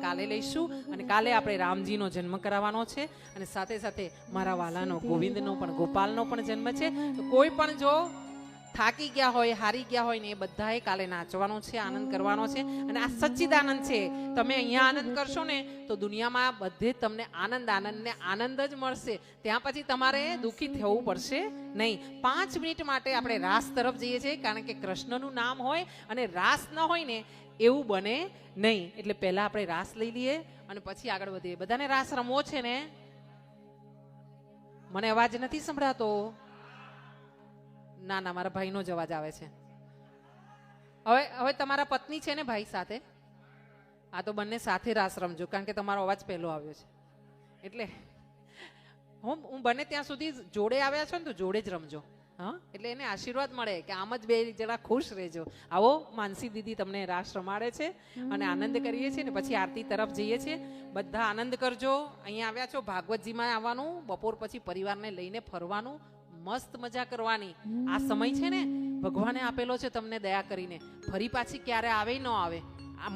કાલે લઈશું. અને કાલે આપણે રામજીનો જન્મ કરાવવાનો છે અને સાથે સાથે મારા વાલાનો ગોવિંદનો પણ ગોપાલનો પણ જન્મ છે. તો કોઈ પણ જો થાકી ગયા હોય, હારી ગયા હોય ને એ બધાએ કાલે નાચવાનો છે, આનંદ કરવાનો છે. અને આ સચ્ચિદાનંદ છે. તમે અહીંયા આનંદ કરશો ને તો દુનિયામાં બધે તમને આનંદ ને આનંદ જ મળશે. ત્યાં પછી તમારે દુઃખી થવું પડશે નહીં. 5 મિનિટ માટે આપણે રાસ તરફ જઈએ છીએ, કારણ કે કૃષ્ણનું નામ હોય અને રાસ ન હોય ને એવું બને નહીં. એટલે પહેલા આપણે રાસ લઈ લઈએ અને પછી આગળ વધીએ. બધાને રાસ રમવો છે ને? મને અવાજ નથી સંભળાતો. ના ના, મારા ભાઈનો જ અવાજ આવે છે. હવે તમારા પત્ની છે ને ભાઈ સાથે? આ તો બંને સાથે રાસ રમજો, કારણ કે તમારો અવાજ પહેલો આવ્યો છે. એટલે હું બને ત્યાં સુધી જોડે આવ્યા છો ને તો જોડે જ રમજો. હા, એટલે એને આશીર્વાદ મળે કે આમ જ બે જણા ખુશ રહેજો. આવો, માનસી દીદી તમને રાસ રમાડે છે અને આનંદ કરીએ છીએ ને પછી આરતી તરફ જઈએ છીએ. બધા આનંદ કરજો. અહીંયા આવ્યા છો ભાગવતજીમાં આવવાનું, બપોર પછી પરિવારને લઈને ફરવાનું, મસ્ત મજા કરવાની. આ સમય છે ને ભગવાને આપેલો છે તમને દયા કરીને, ફરી પાછી ક્યારે આવે ન આવે. આ